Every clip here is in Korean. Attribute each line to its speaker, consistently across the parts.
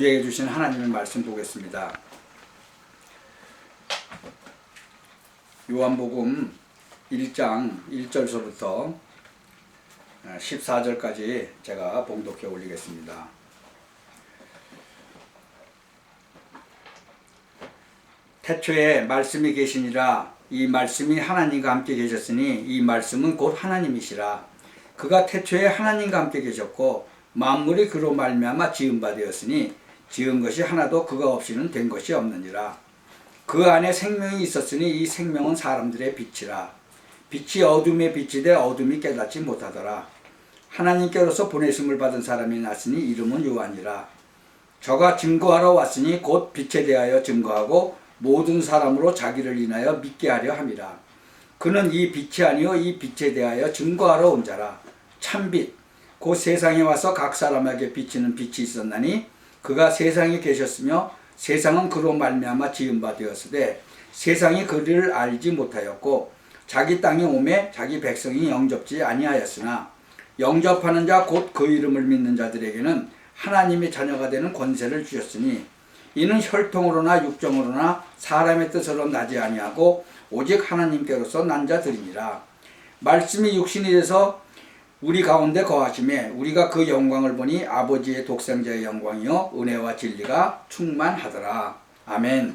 Speaker 1: 우리에게 주신 하나님의 말씀 보겠습니다. 요한복음 1장 1절서부터 14절까지 제가 봉독해 올리겠습니다. 태초에 말씀이 계시니라. 이 말씀이 하나님과 함께 계셨으니 이 말씀은 곧 하나님이시라. 그가 태초에 하나님과 함께 계셨고 만물이 그로 말미암아 지은 바 되었으니 지은 것이 하나도 그가 없이는 된 것이 없느니라. 그 안에 생명이 있었으니 이 생명은 사람들의 빛이라. 빛이 어둠에 비치되 어둠이 깨닫지 못하더라. 하나님께로서 보내심을 받은 사람이 났으니 이름은 요한이라. 저가 증거하러 왔으니 곧 빛에 대하여 증거하고 모든 사람으로 자기를 인하여 믿게 하려 함이라. 그는 이 빛이 아니요 이 빛에 대하여 증거하러 온 자라. 참빛 곧 세상에 와서 각 사람에게 비치는 빛이 있었나니 그가 세상에 계셨으며 세상은 그로 말미암아 지은 바 되었으되 세상이 그를 알지 못하였고 자기 땅에 오매 자기 백성이 영접지 아니하였으나 영접하는 자 곧 그 이름을 믿는 자들에게는 하나님의 자녀가 되는 권세를 주셨으니 이는 혈통으로나 육정으로나 사람의 뜻으로 나지 아니하고 오직 하나님께로서 난 자들이니라. 말씀이 육신이 돼서 우리 가운데 거하심에 우리가 그 영광을 보니 아버지의 독생자의 영광이요 은혜와 진리가 충만하더라. 아멘.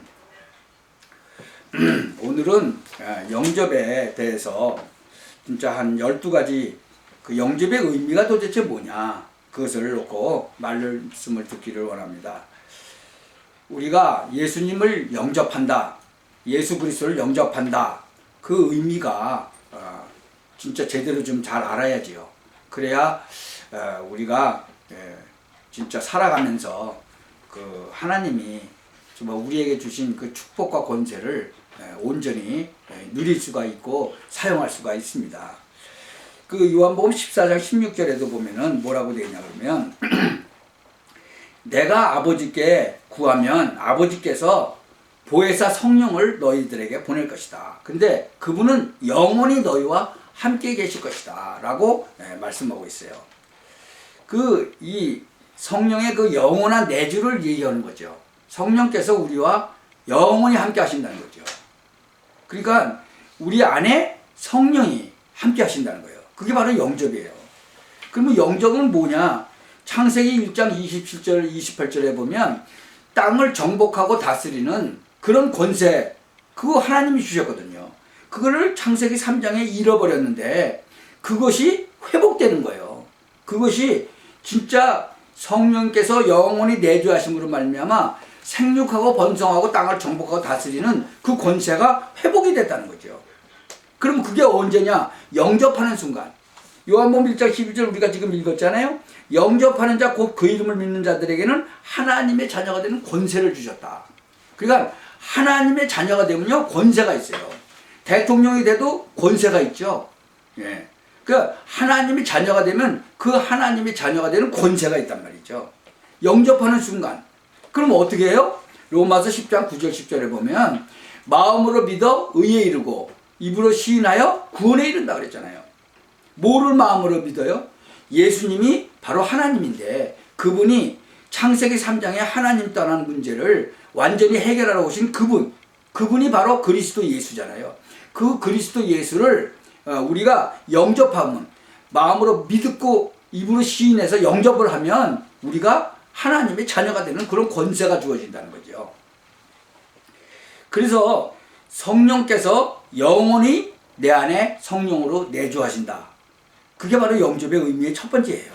Speaker 1: 오늘은 영접에 대해서 진짜 한 12가지 그 영접의 의미가 도대체 뭐냐 그것을 놓고 말씀을 듣기를 원합니다. 우리가 예수님을 영접한다, 예수 그리스도를 영접한다, 그 의미가 진짜 제대로 좀 잘 알아야지요. 그래야 우리가 진짜 살아가면서 그 하나님이 정말 우리에게 주신 그 축복과 권세를 온전히 누릴 수가 있고 사용할 수가 있습니다. 그 요한복음 14장 16절에도 보면은 뭐라고 되어 있냐 그러면 내가 아버지께 구하면 아버지께서 보혜사 성령을 너희들에게 보낼 것이다. 근데 그분은 영원히 너희와 함께 계실 것이다 라고 말씀하고 있어요. 이 성령의 그 영원한 내주를 얘기하는 거죠. 성령께서 우리와 영원히 함께 하신다는 거죠. 그러니까 우리 안에 성령이 함께 하신다는 거예요. 그게 바로 영접이에요. 그러면 영접은 뭐냐? 창세기 1장 27절 28절에 보면 땅을 정복하고 다스리는 그런 권세, 그거 하나님이 주셨거든요. 그거를 창세기 3장에 잃어버렸는데 그것이 회복되는 거예요. 그것이 진짜 성령께서 영원히 내주하심으로 말미암아 생육하고 번성하고 땅을 정복하고 다스리는 그 권세가 회복이 됐다는 거죠. 그럼 그게 언제냐? 영접하는 순간. 요한복음 1장 12절 우리가 지금 읽었잖아요. 영접하는 자 곧 그 이름을 믿는 자들에게는 하나님의 자녀가 되는 권세를 주셨다. 그러니까 하나님의 자녀가 되면요 권세가 있어요. 대통령이 돼도 권세가 있죠. 예. 그러니까 하나님의 자녀가 되면 그 하나님의 자녀가 되는 권세가 있단 말이죠. 영접하는 순간. 그럼 어떻게 해요? 로마서 10장 9절 10절에 보면 마음으로 믿어 의에 이르고 입으로 시인하여 구원에 이른다 그랬잖아요. 뭐를 마음으로 믿어요? 예수님이 바로 하나님인데 그분이 창세기 3장에 하나님 떠난 문제를 완전히 해결하러 오신 그분이 바로 그리스도 예수잖아요. 그 그리스도 예수를 우리가 영접하면 마음으로 믿고 입으로 시인해서 영접을 하면 우리가 하나님의 자녀가 되는 그런 권세가 주어진다는 거죠. 그래서 성령께서 영원히 내 안에 성령으로 내주하신다. 그게 바로 영접의 의미의 첫 번째예요.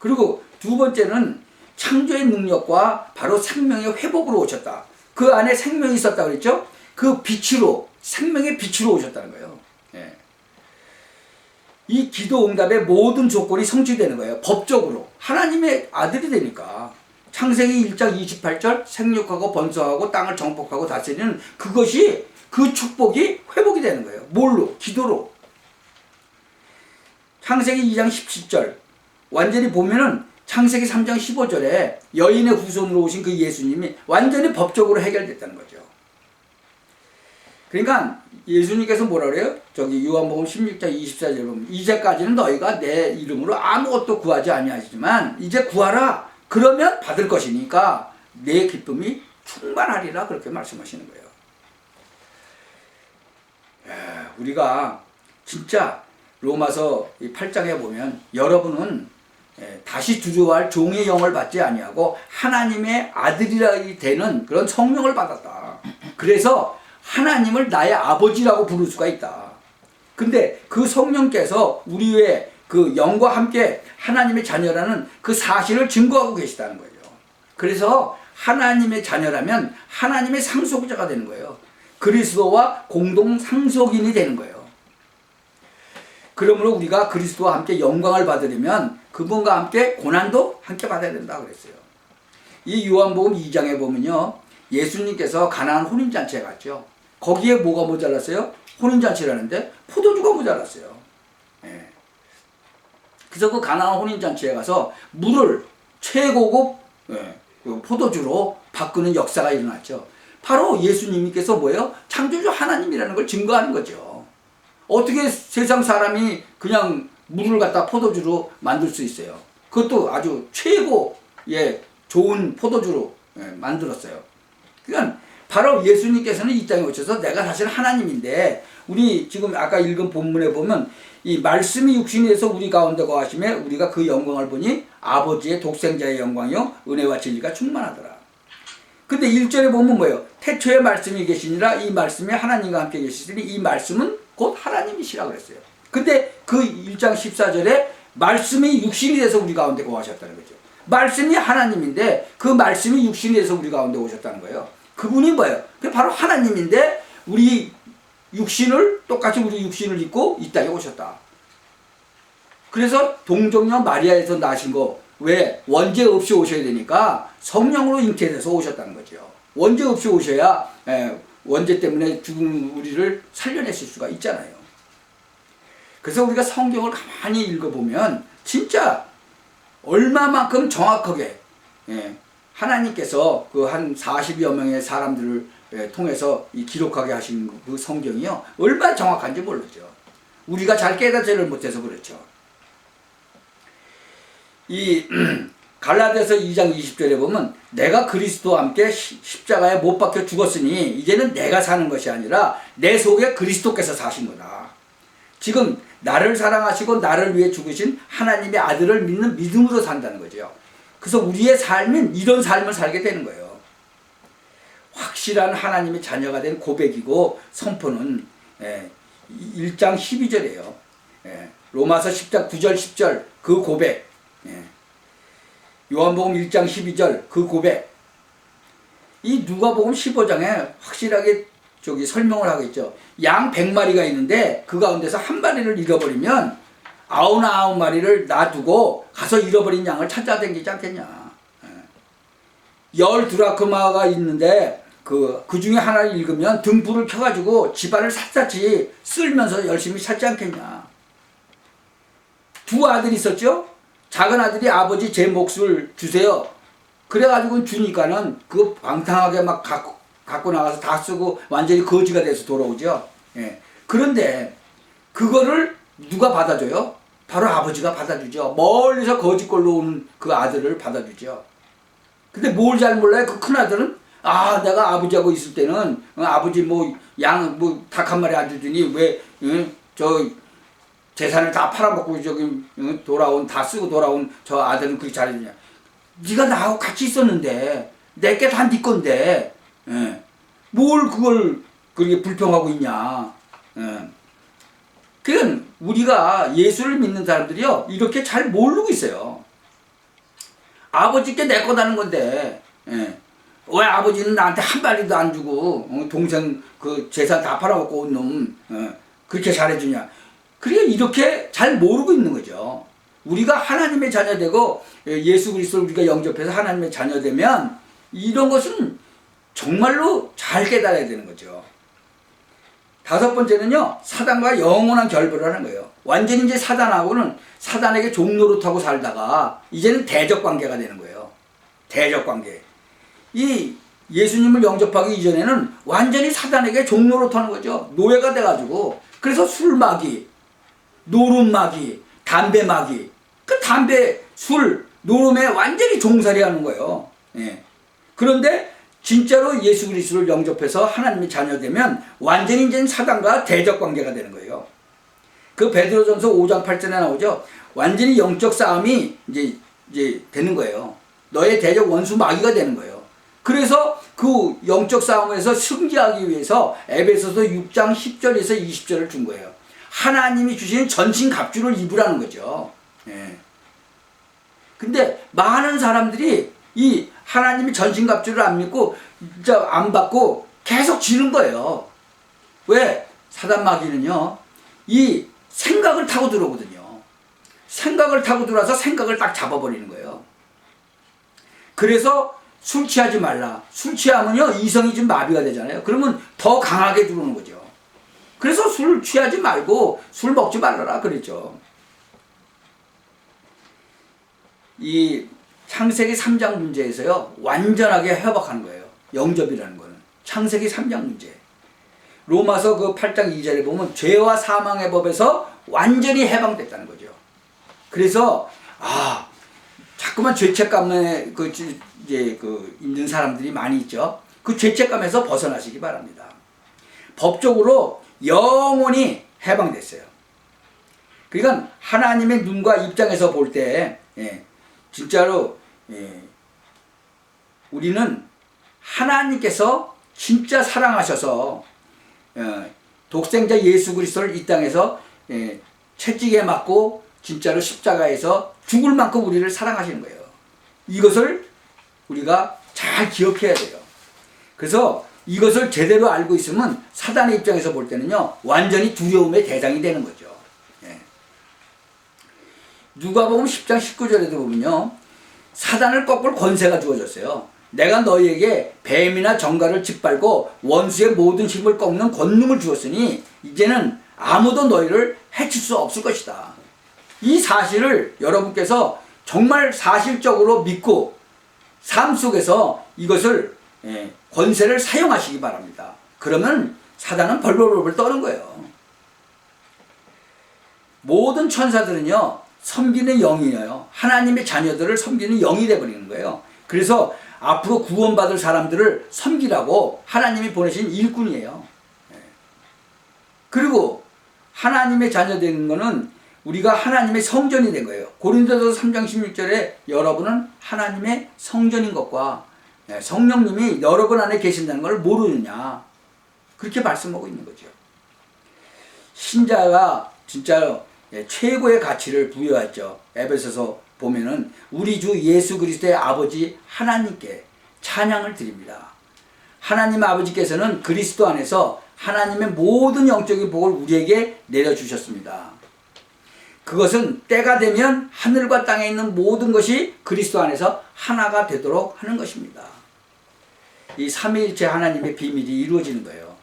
Speaker 1: 그리고 두 번째는 창조의 능력과 바로 생명의 회복으로 오셨다. 그 안에 생명이 있었다 그랬죠? 그 빛으로, 생명의 빛으로 오셨다는 거예요. 예. 이 기도 응답의 모든 조건이 성취되는 거예요. 법적으로. 하나님의 아들이 되니까. 창세기 1장 28절 생육하고 번성하고 땅을 정복하고 다스리는 그것이 그 축복이 회복이 되는 거예요. 뭘로? 기도로. 창세기 2장 17절 완전히 보면은 창세기 3장 15절에 여인의 후손으로 오신 그 예수님이 완전히 법적으로 해결됐다는 거죠. 그러니까 예수님께서 뭐라 그래요? 저기 요한복음 16장 24절에 보면 이제까지는 너희가 내 이름으로 아무것도 구하지 아니하시지만 이제 구하라. 그러면 받을 것이니까 내 기쁨이 충만하리라 그렇게 말씀하시는 거예요. 우리가 진짜 로마서 8장에 보면 여러분은 다시 두려워할 종의 영을 받지 아니하고 하나님의 아들이라 되는 그런 성령을 받았다. 그래서 하나님을 나의 아버지라고 부를 수가 있다. 근데 그 성령께서 우리의 그 영과 함께 하나님의 자녀라는 그 사실을 증거하고 계시다는 거예요. 그래서 하나님의 자녀라면 하나님의 상속자가 되는 거예요. 그리스도와 공동 상속인이 되는 거예요. 그러므로 우리가 그리스도와 함께 영광을 받으려면 그분과 함께 고난도 함께 받아야 된다 그랬어요. 이 요한복음 2장에 보면요, 예수님께서 가나안 혼인잔치에 갔죠. 거기에 뭐가 모자랐어요? 혼인잔치라는데 포도주가 모자랐어요. 예. 그래서 그 가나안 혼인잔치에 가서 물을 최고급 그 포도주로 바꾸는 역사가 일어났죠. 바로 예수님께서 뭐예요? 창조주 하나님이라는 걸 증거하는 거죠. 어떻게 세상 사람이 그냥 물을 갖다 포도주로 만들 수 있어요? 그것도 아주 최고의 좋은 포도주로 만들었어요. 그러니까 바로 예수님께서는 이 땅에 오셔서 내가 사실 하나님인데, 우리 지금 아까 읽은 본문에 보면 이 말씀이 육신이 돼서 우리 가운데 거하심에 우리가 그 영광을 보니 아버지의 독생자의 영광이요 은혜와 진리가 충만하더라. 근데 1절에 보면 뭐예요? 태초에 말씀이 계시니라 이 말씀이 하나님과 함께 계시더니 이 말씀은 곧 하나님이시라 그랬어요. 근데 그 1장 14절에 말씀이 육신이 돼서 우리 가운데 거하셨다는 거죠. 말씀이 하나님인데 그 말씀이 육신이 돼서 우리 가운데 오셨다는 거예요. 그분이 뭐예요? 그게 바로 하나님인데 우리 육신을 똑같이 우리 육신을 입고 이 땅에 오셨다. 그래서 동정녀 마리아에서 나신 거, 왜? 원죄 없이 오셔야 되니까 성령으로 잉태돼서 오셨다는 거죠. 원죄 없이 오셔야 원죄 때문에 죽은 우리를 살려내실 수가 있잖아요. 그래서 우리가 성경을 가만히 읽어보면 진짜 얼마만큼 정확하게 하나님께서 그 한 40여 명의 사람들을 통해서 이 기록하게 하신 그 성경이요, 얼마나 정확한지 모르죠. 우리가 잘 깨닫지를 못해서 그렇죠. 이 갈라디아서 2장 20절에 보면 내가 그리스도와 함께 십자가에 못 박혀 죽었으니 이제는 내가 사는 것이 아니라 내 속에 그리스도께서 사신 거다. 지금 나를 사랑하시고 나를 위해 죽으신 하나님의 아들을 믿는 믿음으로 산다는 거죠. 그래서 우리의 삶은 이런 삶을 살게 되는 거예요. 확실한 하나님의 자녀가 된 고백이고 선포는 1장 12절이에요. 로마서 10장 9절 10절 그 고백, 요한복음 1장 12절 그 고백, 이 누가복음 15장에 확실하게 설명을 하고 있죠. 양 100마리가 있는데 그 가운데서 한 마리를 잃어버리면 99마리를 놔두고 가서 잃어버린 양을 찾아다니지 않겠냐. 10드라크마가 있는데 그 중에 하나를 읽으면 등불을 켜가지고 집안을 샅샅이 쓸면서 열심히 찾지 않겠냐. 두 아들이 있었죠. 작은 아들이 아버지 제 몫을 주세요. 그래가지고 주니까는 그 방탕하게 막 갖고 나가서 다 쓰고 완전히 거지가 돼서 돌아오죠. 그런데 그거를 누가 받아줘요? 바로 아버지가 받아주죠. 멀리서 거지꼴로 오는 그 아들을 받아주죠. 근데 뭘 잘 몰라요? 그 큰아들은 내가 아버지하고 있을 때는 아버지 닭 한 마리 안 주더니 왜 저 재산을 다 팔아먹고 돌아온, 다 쓰고 돌아온 저 아들은 그렇게 잘해주냐. 네가 나하고 같이 있었는데 내게 다 네 건데 뭘 그걸 그렇게 불평하고 있냐. 그건 우리가 예수를 믿는 사람들이요 이렇게 잘 모르고 있어요. 아버지께 내 거다는 건데 왜 아버지는 나한테 한 마리도 안 주고 동생 그 재산 다 팔아먹고 온 놈 그렇게 잘해주냐. 그게 이렇게 잘 모르고 있는 거죠. 우리가 하나님의 자녀되고 예수 그리스도를 우리가 영접해서 하나님의 자녀되면 이런 것은 정말로 잘 깨달아야 되는 거죠. 다섯 번째는요, 사단과 영원한 결별을 하는 거예요. 완전히 이제 사단하고는 사단에게 종노릇하고 살다가 이제는 대적 관계가 되는 거예요. 대적 관계. 이 예수님을 영접하기 이전에는 완전히 사단에게 종노릇하는 거죠. 노예가 돼가지고. 그래서 술마귀, 노름마귀, 담배마귀, 그 담배, 술, 노름에 완전히 종살이 하는 거예요. 예. 그런데 진짜로 예수 그리스도를 영접해서 하나님의 자녀되면 완전히 이제 사단과 대적 관계가 되는 거예요. 그 베드로전서 5장 8절에 나오죠. 완전히 영적 싸움이 이제 되는 거예요. 너의 대적 원수 마귀가 되는 거예요. 그래서 그 영적 싸움에서 승리하기 위해서 에베소서 6장 10절에서 20절을 준 거예요. 하나님이 주시는 전신 갑주를 입으라는 거죠. 예. 근데 많은 사람들이 이 하나님이 전신 갑주를 안 믿고 진짜 안 받고 계속 지는 거예요. 왜? 사단 마귀는요, 이 생각을 타고 들어오거든요. 생각을 타고 들어와서 생각을 딱 잡아버리는 거예요. 그래서 술 취하지 말라. 술 취하면요, 이성이 좀 마비가 되잖아요. 그러면 더 강하게 들어오는 거죠. 그래서 술 취하지 말고 술 먹지 말라라 그랬죠. 이 창세기 3장 문제에서요, 완전하게 회복하는 거예요. 영접이라는 거는. 창세기 3장 문제. 로마서 그 8장 2절에 보면 죄와 사망의 법에서 완전히 해방됐다는 거죠. 그래서 자꾸만 죄책감에 있는 사람들이 많이 있죠. 그 죄책감에서 벗어나시기 바랍니다. 법적으로 영원히 해방됐어요. 그러니까 하나님의 눈과 입장에서 볼 때 진짜로 우리는 하나님께서 진짜 사랑하셔서 독생자 예수 그리스도를 이 땅에서 채찍에 맞고 진짜로 십자가에서 죽을 만큼 우리를 사랑하시는 거예요. 이것을 우리가 잘 기억해야 돼요. 그래서 이것을 제대로 알고 있으면 사단의 입장에서 볼 때는요, 완전히 두려움의 대상이 되는 거죠. 누가복음 10장 19절에도 보면요, 사단을 꺾을 권세가 주어졌어요. 내가 너희에게 뱀이나 정갈을 짓밟고 원수의 모든 힘을 꺾는 권능을 주었으니 이제는 아무도 너희를 해칠 수 없을 것이다. 이 사실을 여러분께서 정말 사실적으로 믿고 삶 속에서 이것을 권세를 사용하시기 바랍니다. 그러면 사단은 벌벌벌 떠는 거예요. 모든 천사들은요, 섬기는 영이에요. 하나님의 자녀들을 섬기는 영이 되어버리는 거예요. 그래서 앞으로 구원받을 사람들을 섬기라고 하나님이 보내신 일꾼이에요. 그리고 하나님의 자녀 되는 거는 우리가 하나님의 성전이 된 거예요. 고린도서 3장 16절에 여러분은 하나님의 성전인 것과 성령님이 여러분 안에 계신다는 걸 모르느냐, 그렇게 말씀하고 있는 거죠. 신자가 진짜 최고의 가치를 부여했죠. 에베소서 보면은 우리 주 예수 그리스도의 아버지 하나님께 찬양을 드립니다. 하나님 아버지께서는 그리스도 안에서 하나님의 모든 영적인 복을 우리에게 내려주셨습니다. 그것은 때가 되면 하늘과 땅에 있는 모든 것이 그리스도 안에서 하나가 되도록 하는 것입니다. 이 삼위일체 하나님의 비밀이 이루어지는 거예요.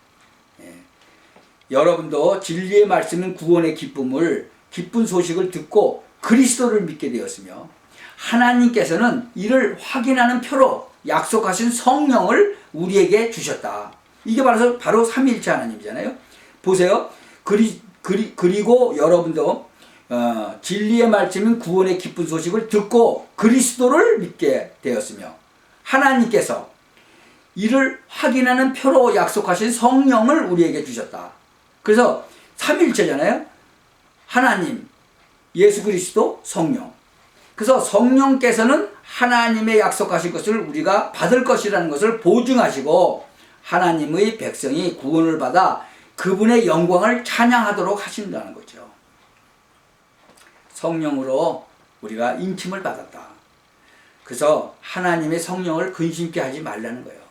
Speaker 1: 여러분도 진리의 말씀인 구원의 기쁜 소식을 듣고 그리스도를 믿게 되었으며, 하나님께서는 이를 확인하는 표로 약속하신 성령을 우리에게 주셨다. 이게 바로 삼위일체 하나님이잖아요. 보세요. 그리고 여러분도 진리의 말씀인 구원의 기쁜 소식을 듣고 그리스도를 믿게 되었으며, 하나님께서 이를 확인하는 표로 약속하신 성령을 우리에게 주셨다. 그래서 삼위일체잖아요. 하나님, 예수 그리스도, 성령. 그래서 성령께서는 하나님의 약속하신 것을 우리가 받을 것이라는 것을 보증하시고, 하나님의 백성이 구원을 받아 그분의 영광을 찬양하도록 하신다는 거죠. 성령으로 우리가 인침을 받았다. 그래서 하나님의 성령을 근심케 하지 말라는 거예요.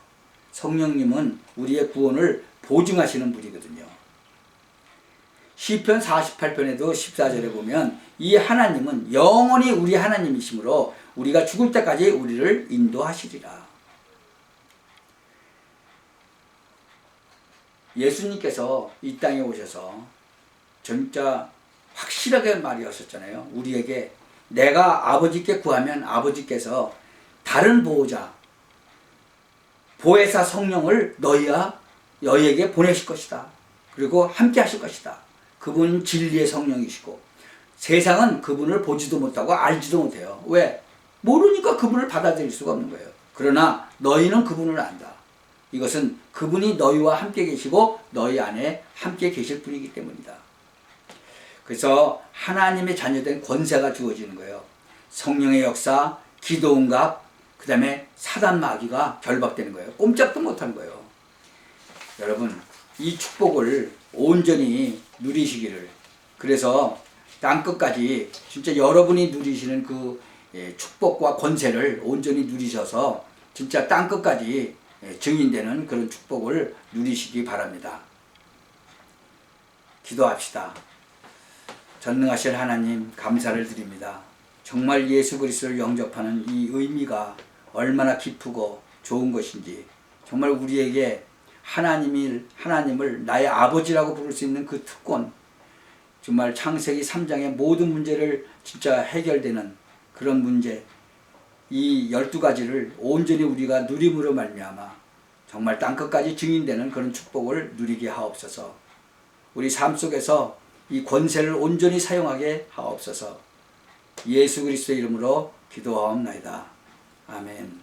Speaker 1: 성령님은 우리의 구원을 보증하시는 분이거든요. 시편 48편에도 14절에 보면 이 하나님은 영원히 우리 하나님이시므로 우리가 죽을 때까지 우리를 인도하시리라. 예수님께서 이 땅에 오셔서 진짜 확실하게 말이었었잖아요. 우리에게 내가 아버지께 구하면 아버지께서 다른 보호자, 보혜사 성령을 너희에게 보내실 것이다. 그리고 함께 하실 것이다. 그분은 진리의 성령이시고 세상은 그분을 보지도 못하고 알지도 못해요. 왜? 모르니까 그분을 받아들일 수가 없는 거예요. 그러나 너희는 그분을 안다. 이것은 그분이 너희와 함께 계시고 너희 안에 함께 계실 분이기 때문이다. 그래서 하나님의 자녀된 권세가 주어지는 거예요. 성령의 역사, 기도 응답, 그 다음에 사단 마귀가 결박되는 거예요. 꼼짝도 못하는 거예요. 여러분, 이 축복을 온전히 누리시기를, 그래서 땅끝까지 진짜 여러분이 누리시는 그 축복과 권세를 온전히 누리셔서 진짜 땅끝까지 증인되는 그런 축복을 누리시기 바랍니다. 기도합시다. 전능하신 하나님, 감사를 드립니다. 정말 예수 그리스도를 영접하는 이 의미가 얼마나 기쁘고 좋은 것인지, 정말 우리에게 하나님을 나의 아버지라고 부를 수 있는 그 특권, 정말 창세기 3장의 모든 문제를 진짜 해결되는 그런 문제, 이 12가지를 온전히 우리가 누림으로 말미암아 정말 땅끝까지 증인되는 그런 축복을 누리게 하옵소서. 우리 삶 속에서 이 권세를 온전히 사용하게 하옵소서. 예수 그리스도의 이름으로 기도하옵나이다. 아멘.